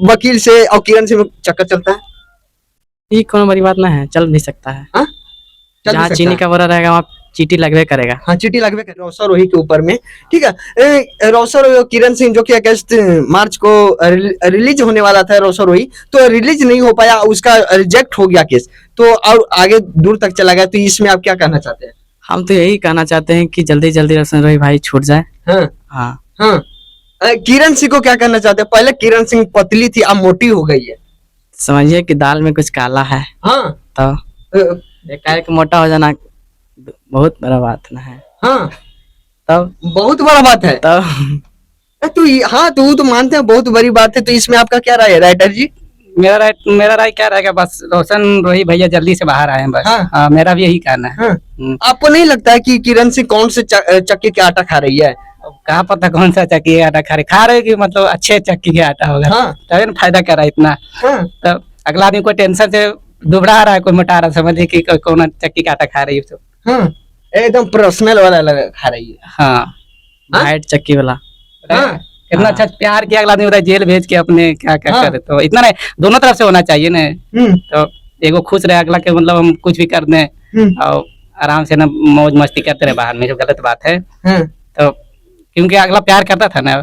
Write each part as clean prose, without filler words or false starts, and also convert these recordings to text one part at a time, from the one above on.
वकील से और किरण सिंह में चक्कर चलता है? ये कौन बड़ी बात ना है, चल भी सकता है। हाँ? चल भी जहाँ सकता चीनी है। का बोरा रहेगा वहाँ चीटी लगवे करेगा। हाँ, चीटी लगवे कर रौसा रोही के ऊपर में। ठीक है, रौसा रोही और किरण सिंह जो कि अगस्त मार्च को रिलीज होने वाला था रौसा रोही, तो रिलीज नहीं हो पाया, उसका रिजेक्ट हो गया केस, तो और आगे दूर तक चला गया। तो इसमें आप क्या कहना चाहते हैं? हम तो यही कहना चाहते हैं कि जल्दी जल्दी रोशन रोही भाई छूट जाए। हाँ हाँ हाँ। किरण सिंह को क्या कहना चाहते हैं? पहले किरण सिंह पतली थी, अब मोटी हो गई है। समझिए कि दाल में कुछ काला है, हाँ तो अ, एकाएक मोटा हो जाना बहुत बड़ा बात ना है। हाँ, तब बहुत बड़ा बात है। तब हाँ, तो मानते हैं बहुत बड़ी बात है। तो इसमें आपका क्या राय है राइटर जी? मेरा राय क्या रहेगा, बस रोशन रोही भैया जल्दी से बाहर आए बस। हाँ। हाँ, मेरा भी यही कहना है। हाँ। आपको नहीं लगता है कि किरण सिंह कौन से चक्की के आटा खा रही है? अब कहाँ पता कौन सा चक्की का आटा खा रहे कि मतलब अच्छे चक्की का आटा होगा। हाँ। तभी ना फायदा कर रहा है इतना। हाँ। तो अगला आदमी कोई टेंशन से दुबड़ा रहा है, कोई मोटा रहा है, समझिए कि कौन चक्की का आटा खा रही है तो। हाँ, एकदम पर्सनल वाला खा रही है। हाँ हाइट चक्की वाला। हाँ। कितना अच्छा प्यार किया, अगला आदमी बताए जेल भेज के अपने क्या क्या हाँ। करे। तो इतना नहीं, दोनों तरफ से होना चाहिए ना। तो एगो खुश रहे, अगला के मतलब हम कुछ भी कर दें और आराम से ना मौज मस्ती करते रहे बाहर में, जो गलत बात है। तो क्योंकि अगला प्यार करता था ना,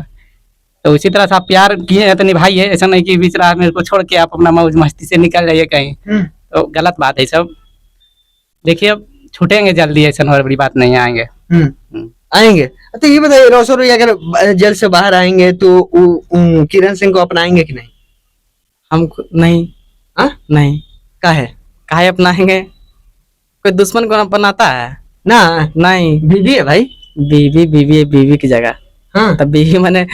तो उसी तरह से आप प्यार किए हैं तो निभाइए। ऐसा नहीं कि बीच राह में उसको छोड़ के आप अपना मौज मस्ती से निकल जाइए कहीं, तो गलत बात है सब। देखिए अब छूटेंगे जल्दी, ऐसा बड़ी बात नहीं आएंगे। आएंगे। तो ये बताइए रोशन रोही अगर जेल से बाहर आएंगे तो किरण सिंह को अपनाएंगे कि नहीं? हम नहीं। हाँ? नहीं। काहे अपनाएंगे? कोई दुश्मन को अपनाता है ना? नहीं, बीवी है भाई। बीवी की जगह। हाँ। तब बीवी मैंने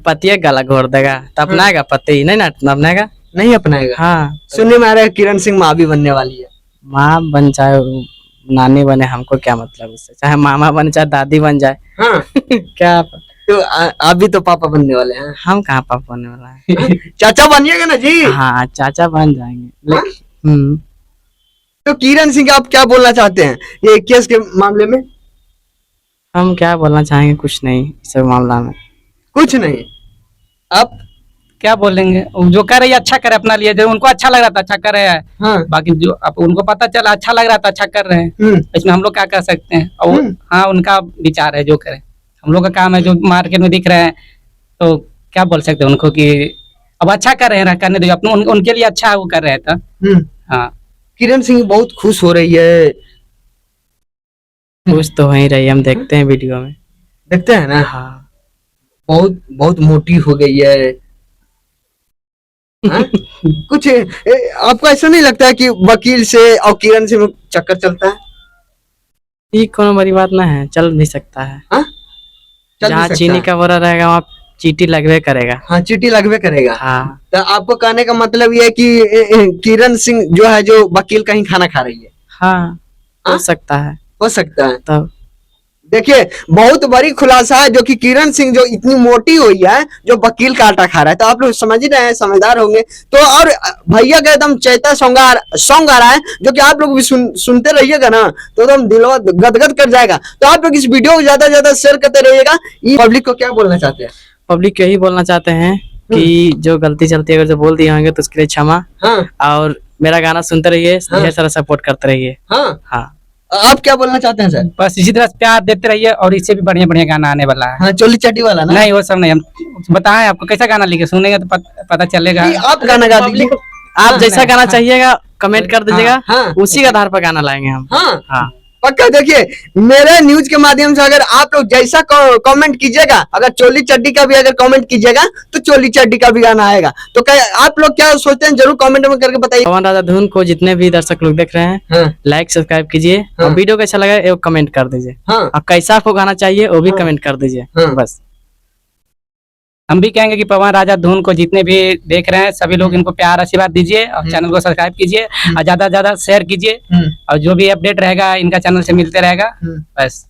पति गला घोर देगा तो अपनाएगा? पति नहीं ना अपनाएगा। नहीं अपनाएगा। हाँ, सुनने में आ रहा है किरण सिंह माँ भी बनने वाली है। माँ बन चाहे नानी बने, हमको क्या मतलब उससे, चाहे मामा बने चाहे दादी बन जाए। हाँ। क्या तो आप भी तो पापा बनने वाले हैं। हम कहाँ पापा बनने वाला है। चाचा बनिएगा ना जी? हाँ, चाचा बन जाएंगे। हाँ? तो किरण सिंह आप क्या बोलना चाहते हैं ये केस के मामले में? हम क्या बोलना चाहेंगे, कुछ नहीं इस मामला में। कुछ नहीं। आप क्या बोलेंगे, जो कर रही है अच्छा करे अपना लिए, जो उनको अच्छा लग रहा था अच्छा कर रहे हैं। हाँ। बाकी जो अब उनको पता चला अच्छा लग रहा था अच्छा कर रहे हैं, इसमें हम लोग क्या कर सकते हैं। और हाँ, उनका विचार है, जो करे। हम लोग का काम है, जो मार्केट में दिख रहे हैं तो क्या बोल सकते हैं उनको कि अब अच्छा कर रहे हैं, करने दो अपने, उनके लिए अच्छा वो कर रहे थे। हाँ, किरण सिंह बहुत खुश हो रही है। खुश तो हो ही रही, हम देखते हैं वीडियो में, देखते हैं ना। हाँ। बहुत बहुत मोटी हो गई है। हाँ? कुछ आपको ऐसा नहीं लगता है कि वकील से और किरण सिंह में चक्कर चलता है? ये कौन बड़ी बात ना है, चल भी सकता है। हाँ? जहाँ चीनी का बोरा रहेगा वहाँ चीटी लगवे करेगा। हाँ, चीटी लगवे करेगा। हाँ। तो आपको कहने का मतलब ये है कि किरण सिंह जो है जो वकील का ही खाना खा रही है? हाँ, हो सकता है। हो सकता है। तब देखिए बहुत बड़ी खुलासा है जो कि किरण सिंह जो इतनी मोटी हुई है, जो वकील का आटा खा रहा है। तो आप लोग समझ ही रहे हैं, समझदार होंगे। तो और भैया का एकदम चैता सॉन्ग आ रहा है जो कि आप लोग भी सुनते रहिएगा ना, तो एकदम दिलवा गदगद कर जाएगा। तो आप लोग इस वीडियो को ज्यादा से ज्यादा शेयर करते रहिएगा। ये पब्लिक को क्या बोलना चाहते हैं? पब्लिक यही बोलना चाहते हैं कि जो गलती चलती है अगर जो बोल दिए होंगे तो उसके लिए क्षमा। हाँ। और मेरा गाना सुनते रहिए, ढेर सारा सपोर्ट करते रहिए। हाँ। हाँ। आप क्या बोलना चाहते हैं सर? बस इसी तरह प्यार देते रहिए, और इससे भी बढ़िया बढ़िया गाना आने वाला है। हाँ, चोली चटी वाला ना? नहीं, वो सब नहीं। हम बताएं आपको कैसा गाना लिखे, सुनेंगे तो पता चलेगा। आप गाना गा दीजिए। आप जैसा गाना चाहिएगा कमेंट कर दीजिएगा। हाँ। उसी के आधार पर गाना लाएंगे हम। हाँ। हाँ। पक्का। देखिए मेरे न्यूज के माध्यम से अगर आप लोग जैसा कमेंट कीजिएगा, अगर चोली चड्डी का भी अगर कमेंट कीजिएगा तो चोली चड्डी का भी गाना आएगा। तो आप लोग क्या सोचते हैं जरूर कमेंट में करके बताइए। पवन राजा धुन को जितने भी दर्शक लोग देख रहे हैं, लाइक सब्सक्राइब कीजिए। और वीडियो कैसा लगा एक कमेंट कर दीजिए। और कैसा आपको गाना चाहिए वो भी कमेंट कर दीजिए। बस हम भी कहेंगे कि पवन राजा धुन को जितने भी देख रहे हैं सभी लोग इनको प्यार आशीर्वाद दीजिए, और चैनल को सब्सक्राइब कीजिए, और ज्यादा से ज्यादा शेयर कीजिए, और जो भी अपडेट रहेगा इनका चैनल से मिलते रहेगा। बस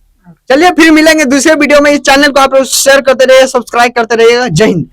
चलिए फिर मिलेंगे दूसरे वीडियो में। इस चैनल को आप लोग शेयर करते रहिए, सब्सक्राइब करते रहिएगा। जय हिंद।